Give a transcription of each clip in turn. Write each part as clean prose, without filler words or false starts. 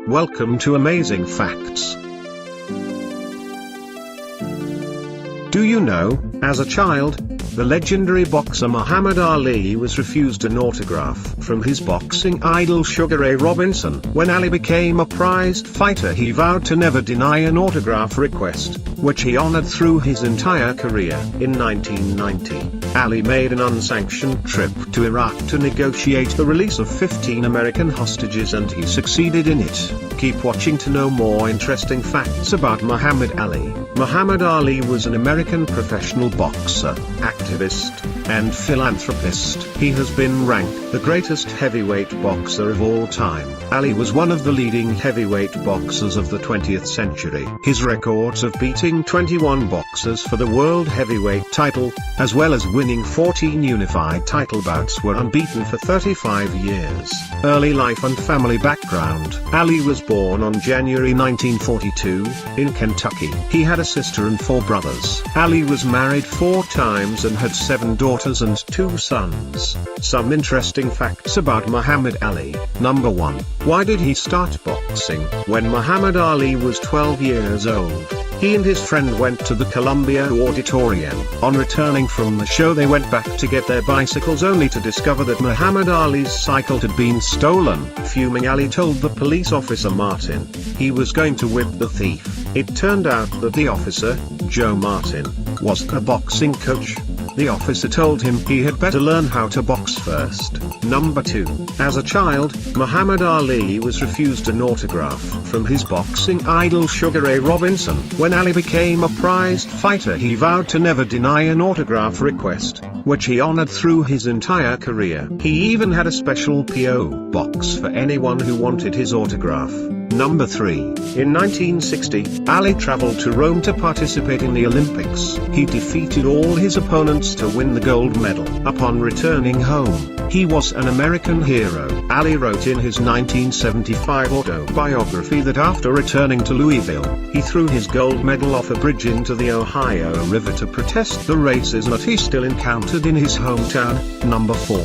Welcome to Amazing Facts. Do you know, as a child, the legendary boxer Muhammad Ali was refused an autograph from his boxing idol Sugar Ray Robinson? When Ali became a prized fighter, he vowed to never deny an autograph request, which he honored through his entire career. In 1990, Ali made an unsanctioned trip to Iraq to negotiate the release of 15 American hostages, and he succeeded in it. Keep watching to know more interesting facts about Muhammad Ali. Muhammad Ali was an American professional boxer, activist, and philanthropist. He has been ranked the greatest heavyweight boxer of all time. Ali was one of the leading heavyweight boxers of the 20th century. His records of beating 21 boxers for the world heavyweight title, as well as winning 14 unified title bouts, were unbeaten for 35 years. Early life and family background. Ali was born on January 1942, in Kentucky. He had a sister and 4 brothers. Ali was married 4 times and had 7 daughters and 2 sons. Some interesting facts about Muhammad Ali. Number 1. Why did he start boxing? When Muhammad Ali was 12 years old, he and his friend went to the Columbia Auditorium. On returning from the show, they went back to get their bicycles, only to discover that Muhammad Ali's cycle had been stolen. Fuming, Ali told the police officer Martin he was going to whip the thief. It turned out that the officer, Joe Martin, was a boxing coach. The officer told him he had better learn how to box first. Number 2. As a child, Muhammad Ali was refused an autograph from his boxing idol Sugar Ray Robinson. When Ali became a prized fighter, he vowed to never deny an autograph request, which he honored through his entire career. He even had a special P.O. box for anyone who wanted his autograph. Number 3. In 1960, Ali traveled to Rome to participate in the Olympics. He defeated all his opponents to win the gold medal. Upon returning home, he was an American hero. Ali wrote in his 1975 autobiography that after returning to Louisville, he threw his gold medal off a bridge into the Ohio River to protest the racism that he still encountered in his hometown. Number 4.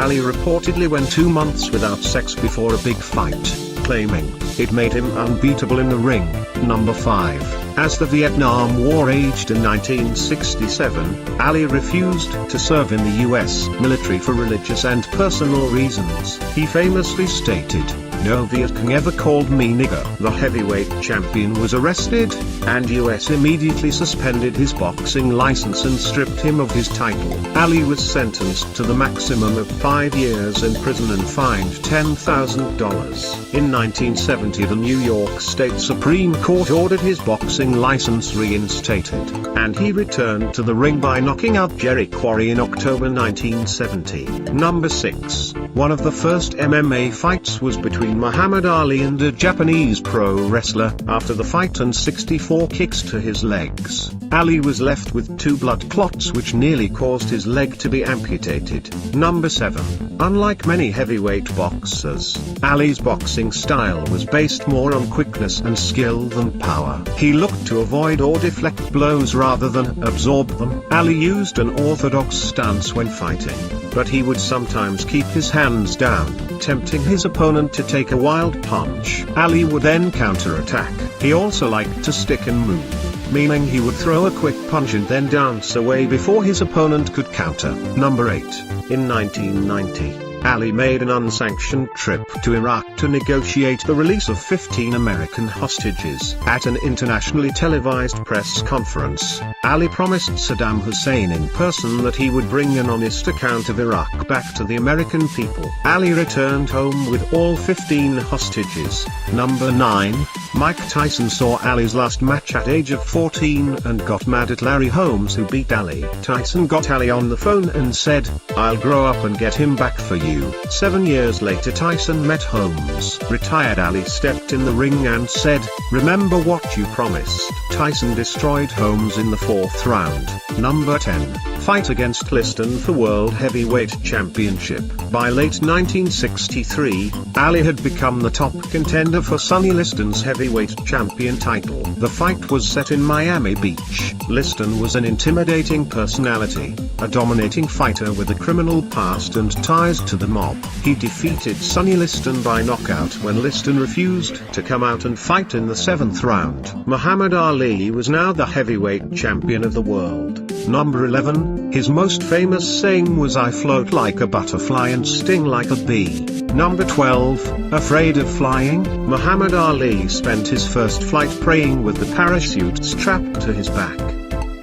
Ali reportedly went 2 months without sex before a big fight, claiming it made him unbeatable in the ring. Number 5. As the Vietnam War raged in 1967, Ali refused to serve in the U.S. military for religious and personal reasons. He famously stated, "No Viet Cong ever called me nigger." The heavyweight champion was arrested, and U.S. immediately suspended his boxing license and stripped him of his title. Ali was sentenced to the maximum of 5 years in prison and fined $10,000. In 1970, the New York State Supreme Court ordered his boxing license reinstated, and he returned to the ring by knocking out Jerry Quarry in October 1970. Number 6. One of the first MMA fights was between Muhammad Ali and a Japanese pro wrestler. After the fight and 64 kicks to his legs, Ali was left with 2 blood clots which nearly caused his leg to be amputated. Number 7. Unlike many heavyweight boxers, Ali's boxing style was based more on quickness and skill than power. He looked to avoid or deflect blows rather than absorb them. Ali used an orthodox stance when fighting, but he would sometimes keep his hands down, tempting his opponent to take a wild punch. Ali would then counter-attack. He also liked to stick and move, meaning he would throw a quick punch and then dance away before his opponent could counter. Number 8. In 1990, Ali made an unsanctioned trip to Iraq to negotiate the release of 15 American hostages. At an internationally televised press conference, Ali promised Saddam Hussein in person that he would bring an honest account of Iraq back to the American people. Ali returned home with all 15 hostages. Number 9. Mike Tyson saw Ali's last match at age of 14 and got mad at Larry Holmes, who beat Ali. Tyson got Ali on the phone and said, "I'll grow up and get him back for you." 7 years later, Tyson met Holmes. Retired Ali stepped in the ring and said, "Remember what you promised." Tyson destroyed Holmes in the 4th round. Number 10. fight against Liston for World Heavyweight Championship. By late 1963, Ali had become the top contender for Sonny Liston's heavyweight champion title. The fight was set in Miami Beach. Liston was an intimidating personality, a dominating fighter with a criminal past and ties to the mob. He defeated Sonny Liston by knockout when Liston refused to come out and fight in the 7th round. Muhammad Ali was now the heavyweight champion of the world. Number 11, his most famous saying was "I float like a butterfly and sting like a bee." Number 12, afraid of flying? Muhammad Ali spent his first flight praying with the parachute strapped to his back.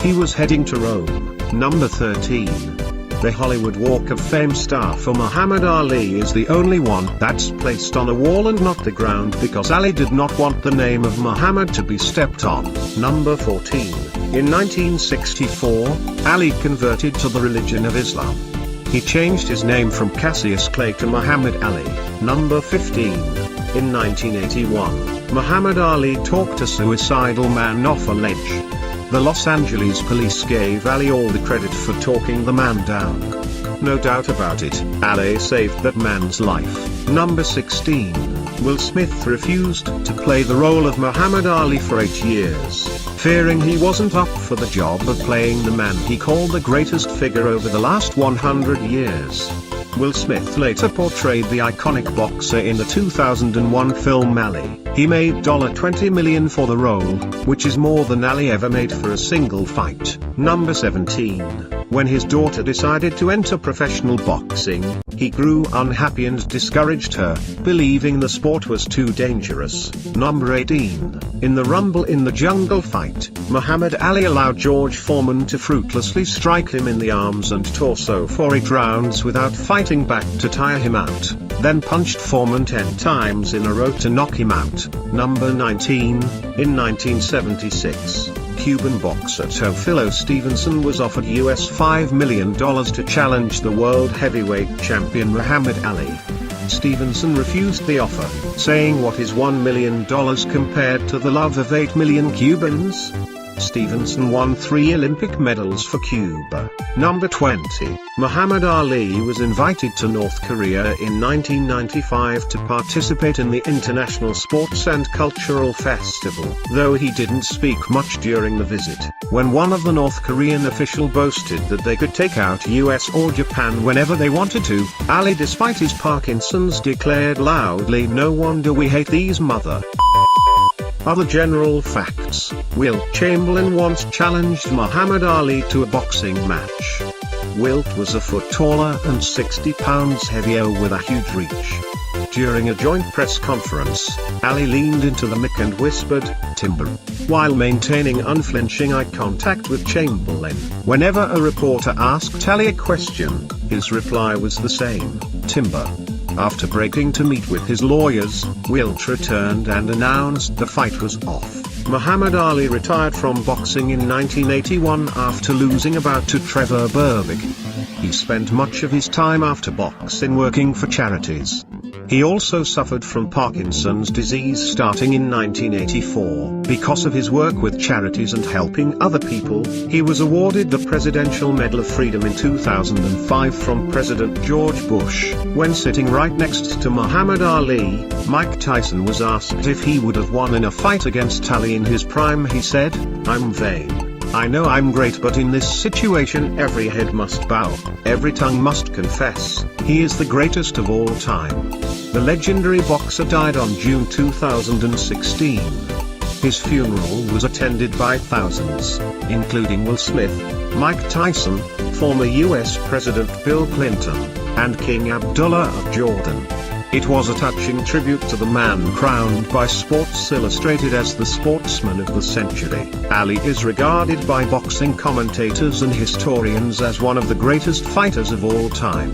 He was heading to Rome. Number 13. The Hollywood Walk of Fame star for Muhammad Ali is the only one that's placed on a wall and not the ground because Ali did not want the name of Muhammad to be stepped on. Number 14. In 1964, Ali converted to the religion of Islam. He changed his name from Cassius Clay to Muhammad Ali. Number 15. In 1981, Muhammad Ali talked a suicidal man off a ledge. The Los Angeles police gave Ali all the credit for talking the man down. No doubt about it, Ali saved that man's life. Number 16. Will Smith refused to play the role of Muhammad Ali for 8 years, fearing he wasn't up for the job of playing the man he called the greatest figure over the last 100 years. Will Smith later portrayed the iconic boxer in the 2001 film Ali. He made $20 million for the role, which is more than Ali ever made for a single fight. Number 17. When his daughter decided to enter professional boxing, he grew unhappy and discouraged her, believing the sport was too dangerous. Number 18. In the Rumble in the Jungle fight, Muhammad Ali allowed George Foreman to fruitlessly strike him in the arms and torso for 8 rounds without fighting back to tire him out, then punched Foreman 10 times in a row to knock him out. Number 19. In 1976, Cuban boxer Teofilo Stevenson was offered US $5 million to challenge the world heavyweight champion Muhammad Ali. Stevenson refused the offer, saying, "What is $1 million compared to the love of 8 million Cubans?" Stevenson won 3 Olympic medals for Cuba. Number 20. Muhammad Ali was invited to North Korea in 1995 to participate in the International Sports and Cultural Festival, though he didn't speak much during the visit. When one of the North Korean officials boasted that they could take out US or Japan whenever they wanted to, Ali, despite his Parkinson's, declared loudly, "No wonder we hate these mother." Other general facts. Wilt Chamberlain once challenged Muhammad Ali to a boxing match. Wilt was a foot taller and 60 pounds heavier with a huge reach. During a joint press conference, Ali leaned into the mic and whispered, "Timber," while maintaining unflinching eye contact with Chamberlain. Whenever a reporter asked Ali a question, his reply was the same, "Timber." After breaking to meet with his lawyers, Wilt returned and announced the fight was off. Muhammad Ali retired from boxing in 1981 after losing a bout to Trevor Berbick. He spent much of his time after boxing working for charities. He also suffered from Parkinson's disease starting in 1984. Because of his work with charities and helping other people, he was awarded the Presidential Medal of Freedom in 2005 from President George Bush. When sitting right next to Muhammad Ali, Mike Tyson was asked if he would have won in a fight against Ali in his prime. He said, "I'm vain. I know I'm great, but in this situation every head must bow, every tongue must confess, he is the greatest of all time." The legendary boxer died on June 2016. His funeral was attended by thousands, including Will Smith, Mike Tyson, former US President Bill Clinton, and King Abdullah of Jordan. It was a touching tribute to the man crowned by Sports Illustrated as the sportsman of the century. Ali is regarded by boxing commentators and historians as one of the greatest fighters of all time.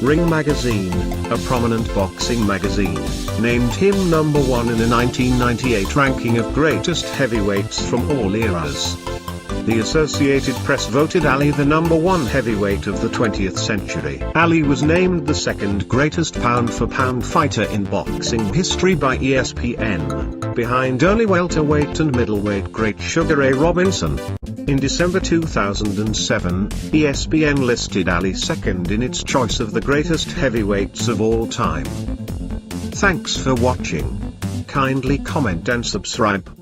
Ring Magazine, a prominent boxing magazine, named him number 1 in a 1998 ranking of greatest heavyweights from all eras. The Associated Press voted Ali the number 1 heavyweight of the 20th century. Ali was named the second greatest pound-for-pound fighter in boxing history by ESPN, behind only welterweight and middleweight great Sugar Ray Robinson. In December 2007, ESPN listed Ali second in its choice of the greatest heavyweights of all time. Thanks for watching. Kindly comment and subscribe.